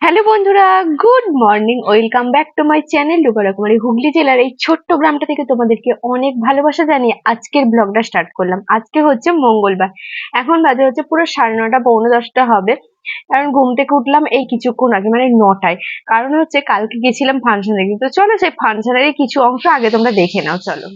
Hello বন্ধুরা, good morning. Welcome back to my channel Ruparkumari. Hooghly জেলার এই ছোট্ট গ্রামটা থেকে তোমাদেরকে অনেক ভালোবাসা জানিয়ে আজকের ব্লগটা স্টার্ট করলাম। আজকে হচ্ছে মঙ্গলবার, এখন বাজে হচ্ছে পুরো 9:30 পৌনে 10টা হবে। কারণ ঘুম থেকে উঠলাম এই কিছুক্ষণ আগে, মানে 9টায়। কারণ হচ্ছে কালকে গেছিলাম ফাংশন দেখতে। তো চলো সেই ফাংশনের কিছু অংশ আগে তোমরা দেখে নাও। চলো।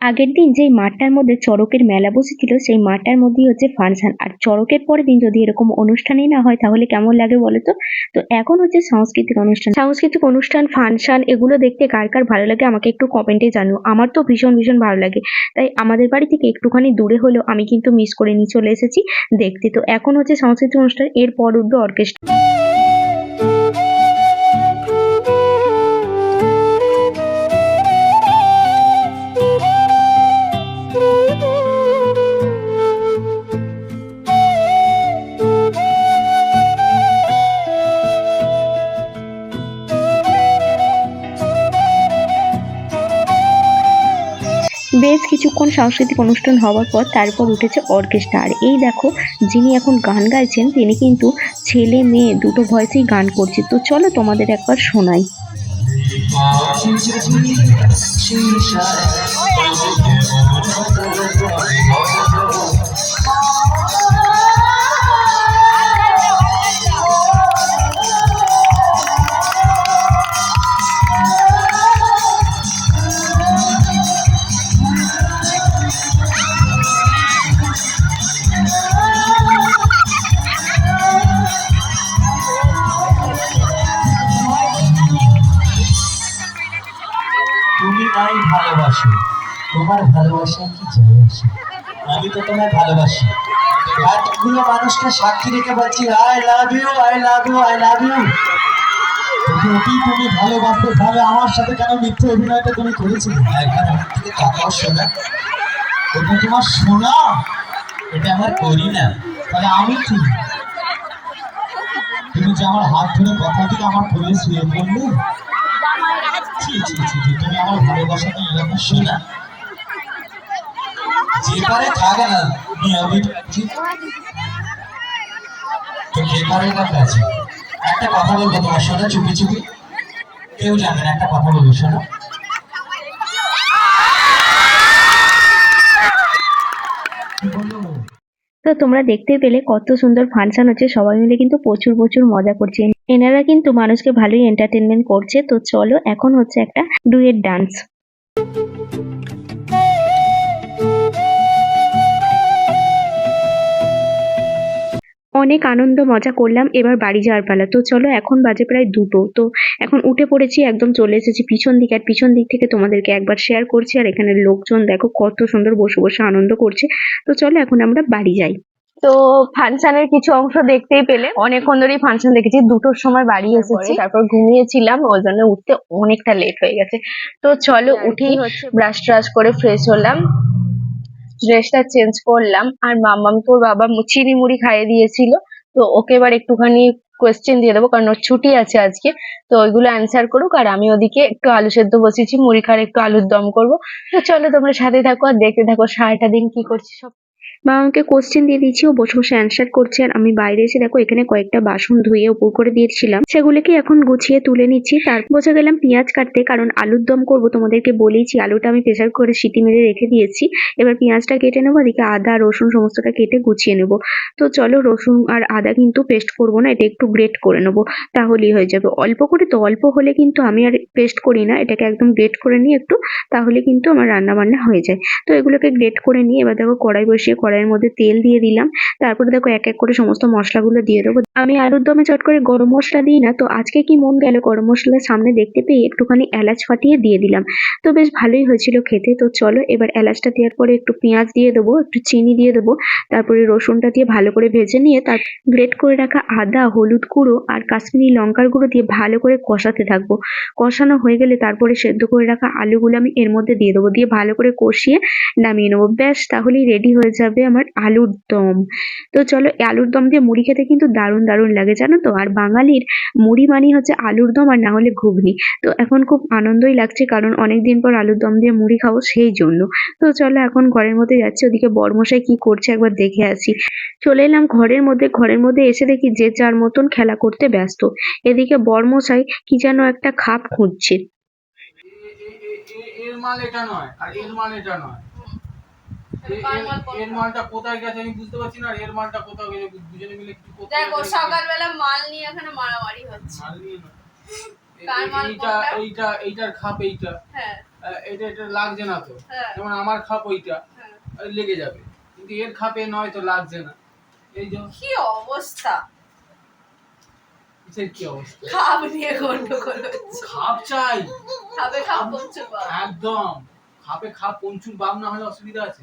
আগের দিন যেই মাঠটার মধ্যে চড়কের মেলা বসেছিল সেই মাঠটার মধ্যেই হচ্ছে ফাংশন। আর চড়কের পরের দিন যদি এরকম অনুষ্ঠানই না হয় তাহলে কেমন লাগে বলো তো। তো এখন হচ্ছে সাংস্কৃতিক অনুষ্ঠান ফাংশন এগুলো দেখতে কার কার ভালো লাগে আমাকে একটু কমেন্টে জানিও। আমার তো ভীষণ ভীষণ ভালো লাগে। তাই আমাদের বাড়ি থেকে একটুখানি দূরে হলেও আমি কিন্তু মিস করে নিয়ে চলে এসেছি দেখতে। তো এখন হচ্ছে সাংস্কৃতিক অনুষ্ঠান, এরপর উঠবে অর্কেস্ট্রা। বেশ কিছুক্ষণ সাংস্কৃতিক অনুষ্ঠান হওয়ার পর তারপর উঠেছে অর্কেস্ট্রা। আর এই দেখো, যিনি এখন গান গাইছেন তিনি কিন্তু ছেলে মেয়ে দুটো ভয়েসেই গান করছে। তো চলো তোমাদের একবার শোনাই। তুমি নাই ভালোবাসো, তোমার ভালোবাসা কি যায় আসে? আমি তো তোমায় ভালোবাসি। এতগুলো মানুষকে সাক্ষী রেখে বলছি I love you, I love you, I love you. যদি তুমি ভালোবাসতে তাহলে আমার সাথে কেন মিথ্যে অভিনয়টা তুমি করেছিলে? একবার আমার থেকে তাকাও শোনা, এটা তোমার শোনা, এটা আমার করি না। তাহলে আমি কি? তুমি যে আমার হাত ধরে কথা দিলে আমার কোলে শুয়ে পড়লে, তুমি আমার ভালোবাসাটা এরকম শোনা যেপারে থাকে না তো যেপারে না কাছে। একটা কথা বলবো তোমার শোনা, চুপি চুপি, কেউ জানে না, একটা কথা বলবো শোনো। তো তোমরা দেখতে পেলে কত সুন্দর ফাংশন হচ্ছে, সবাই মিলে কিন্তু প্রচুর প্রচুর মজা করছে। এনারা কিন্তু মানুষকে ভালোই এন্টারটেনমেন্ট করছে। তো চলো এখন হচ্ছে একটা ডুয়েট ডান্স। অনেক আনন্দ মজা করলাম, এবার বাড়ি যাওয়ার পালা। তো চলো, এখন বাজে প্রায় 2টো। তো এখন উঠে পড়েছি, একদম চলে এসেছি পিছন দিকে। আর পিছন দিক থেকে তোমাদেরকে একবার শেয়ার করছি। আর এখানে লোকজন দেখো কত সুন্দর বসে বসে আনন্দ করছে। তো চলো এখন আমরা বাড়ি যাই। তো ফাংশনের কিছু অংশ দেখতেই পেলে, অনেকক্ষণ ধরেই ফাংশন দেখেছি। 2টোর সময় বাড়ি এসেছি, তারপর ঘুমিয়েছিলাম, ওই জন্য উঠতে অনেকটা লেট হয়ে গেছে। তো চলো উঠেই ব্রাশ ট্রাশ করে ফ্রেশ হলাম, ড্রেসটা চেঞ্জ করলাম। আর মাম্মাম তোর বাবা চিনি মুড়ি খাইয়ে দিয়েছিল, তো ওকে এবার একটুখানি কোয়েশ্চেন দিয়ে দেবো, কারণ ওর ছুটি আছে আজকে। তো ওইগুলো অ্যান্সার করুক, আর আমি ওদিকে একটু আলু সেদ্ধ বসিয়েছি, মুড়ি খাওয়ার একটু আলুর দম করবো। তো চলো তোমরা সাথে থাকো আর দেখতে থাকো সারাটা দিন কি করছি সব। মা আমাকে কোশ্চেন দিয়ে দিচ্ছি, ও বসে বসে অ্যান্সার করছে। আর আমি বাইরে এসে দেখো এখানে কয়েকটা বাসন ধুয়ে উপর করে দিয়েছিলাম, সেগুলোকে এখন গুছিয়ে তুলে নিচ্ছি। তারপর বসে গেলাম পেঁয়াজ কাটতে, কারণ আলুর দম করবো। তোমাদেরকে বলেইছি আলুটা আমি প্রেসার করে সিটি মেরে রেখে দিয়েছি। এবার পেঁয়াজটা কেটে নেবো, এদিকে আদা রসুন সমস্তটা কেটে গুছিয়ে নেবো। তো চলো, রসুন আর আদা কিন্তু পেস্ট করবো না, এটা একটু গ্রেট করে নেবো, তাহলেই হয়ে যাবে। অল্প করে, তো অল্প হলে কিন্তু আমি আর পেস্ট করি না, এটাকে একদম গ্রেট করে নিই একটু, তাহলে কিন্তু আমার রান্না বান্না হয়ে যায়। তো এগুলোকে গ্রেট করে নিয়ে এবার দেখো কড়াই বসিয়ে কড়াইয়ের মধ্যে তেল দিয়ে দিলাম। তারপরে দেখো এক এক করে সমস্ত মশলাগুলো দিয়ে দেবো। আমি আলুর দমে চট করে গরম মশলা দিই না, তো আজকে কি মন গেল গরম মশলার সামনে দেখতে পেয়ে একটুখানি এলাচ ফাটিয়ে দিয়ে দিলাম। তো বেশ ভালোই হয়েছিল খেতে। তো চলো এবার এলাচটা দেওয়ার পরে একটু পেঁয়াজ দিয়ে দেবো, একটু চিনি দিয়ে দেবো, তারপরে রসুনটা দিয়ে ভালো করে ভেজে নিয়ে তার গ্রেট করে রাখা আদা, হলুদ গুঁড়ো আর কাশ্মীরি লঙ্কার গুঁড়ো দিয়ে ভালো করে কষাতে থাকবো। কষানো হয়ে গেলে তারপরে সেদ্ধ করে রাখা আলুগুলো আমি এর মধ্যে দিয়ে দেবো, দিয়ে ভালো করে কষিয়ে নামিয়ে নেবো। ব্যাস, তাহলেই রেডি হয়ে যাবে আমার আলুর দম। তো চলো, এই আলুর দম দিয়ে মুড়ি খেতে কিন্তু দারুণ দারুণ লাগে জানো তো। আর বাঙালির মুড়ি মানেই হচ্ছে আলুর দম আর না হলে ঘুগনি। তো এখন খুব আনন্দই লাগছে, কারণ অনেকদিন পর আলুর দম দিয়ে মুড়ি খাবো সেই জন্য। তো চলো এখন ঘরের মধ্যে যাচ্ছি, ওদিকে বরমশাই কি করছে একবার দেখে আসি। চলে এলাম ঘরের মধ্যে এসে দেখি যে যার মতন খেলা করতে ব্যস্ত। এদিকে বরমশাই কি যেন একটা খাপ খুঁজছে। এর মাল এটা নয় আর এর মাল এটা নয়। এর মালটা কোথায় গেছে আমি বুঝতে পারছি না, আর এর মালটা কোথায় গেছে দুজনে মিলে কিছু করতে দেখো গেছে। সকালবেলা মাল নিয়ে এখানে মারামারি হচ্ছে। মাল নিয়ে না। কার মাল এইটা কোনটা? এইটার খাপ এইটা। হ্যাঁ এটা লাগছে না তো। হ্যাঁ যেমন আমার খাপ ওইটা হ্যাঁ। লেগে যাবে, কিন্তু এর খাপে নয় তো লাগছে না। এই যে কি অবস্থা, কিসের কি অবস্থা? খাপ নিয়ে গন্ডগোল হচ্ছে। খাপ চাই খাবে খাপ করছে বা একদম। খাপে খাপ পঞ্চুর বাম না হলে অসুবিধা আছে।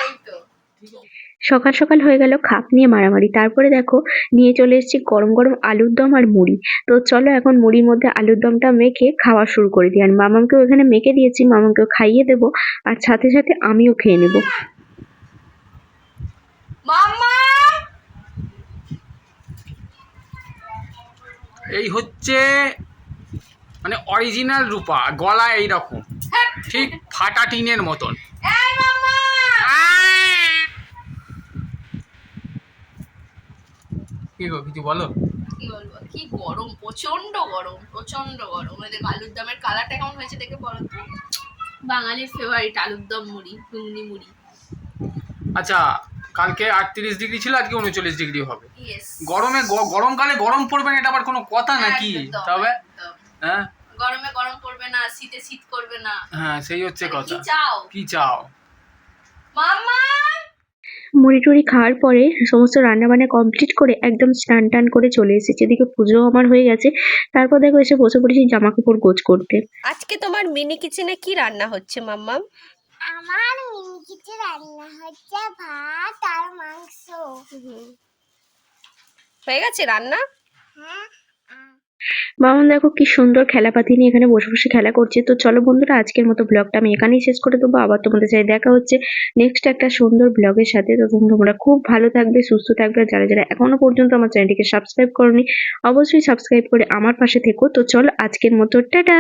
এই তো ঠিক আছে। সকাল সকাল হয়ে গেল খাপ নিয়ে মারামারি। তারপরে দেখো নিয়ে চলে এসেছি গরম গরম আলুর দম আর মুড়ি। তো চলো এখন মুড়ির মধ্যে আলুর দমটা মেখে খাওয়া শুরু করে দিই। আর মামামকেও এখানে মেখে দিয়েছি, মামামকেও খাইয়ে দেবো আর সাথে সাথে আমিও খেয়ে নেবো। মাম্মা এই হচ্ছে মানে অরিজিনাল রূপা, গলা এইরকম ঠিক ফাটা টিনের মতন। এই মাম্মা কি গো কিছু বলো? কি বলবো, কি গরম, প্রচন্ড গরম, প্রচন্ড গরম। এদের আলুর দমের কালারটা কেমন হয়েছে দেখে বলো তো। বাঙালির ফেভারিট আলুর দম মুড়ি, ঘুগনি মুড়ি। আচ্ছা, কালকে 38 ডিগ্রি ছিল, আজকে 39 ডিগ্রি হবে। ইয়েস, গরমে গরমকালে গরম পড়বে না, এটা আবার কোনো কথা নাকি? তবে হ্যাঁ গরমে গরম পড়বে না, শীতে শীত করবে না। হ্যাঁ সেই হচ্ছে কি কথা। চাও কি চাও? মাম্মা? মুড়ি টুড়ি খাওয়ার পরে সমস্ত রান্নাবান্না কমপ্লিট করে একদম স্নান টান করে চলে এসেছি। এদিকে পুজোও আমার হয়ে গেছে। তারপর দেখো এসে বসে পড়েছি জামা কাপড় গোছ করতে। আজকে তোমার মিনি কিচেনে কি রান্না হচ্ছে মাম্মা? আমার মিনি কিচেন রান্না হচ্ছে ভাত আর মাংস। হয়ে গেছে রান্না? হ্যাঁ মামন দেখো কি সুন্দর খেলাপাতি নিয়ে এখানে বসে বসে খেলা করছে। তো চলো বন্ধুরা, আজকের মতো ব্লগটা আমি এখানেই শেষ করে দেবো। আবার তোমাদের সাথে দেখা হচ্ছে নেক্সট একটা সুন্দর ব্লগের সাথে। তো তোমরা খুব ভালো থাকবে, সুস্থ থাকবে। আর যারা যারা এখনো পর্যন্ত আমার চ্যানেলটিকে সাবস্ক্রাইব করোনি, অবশ্যই সাবস্ক্রাইব করে আমার পাশে থেকো। তো চলো আজকের মতো টাটা।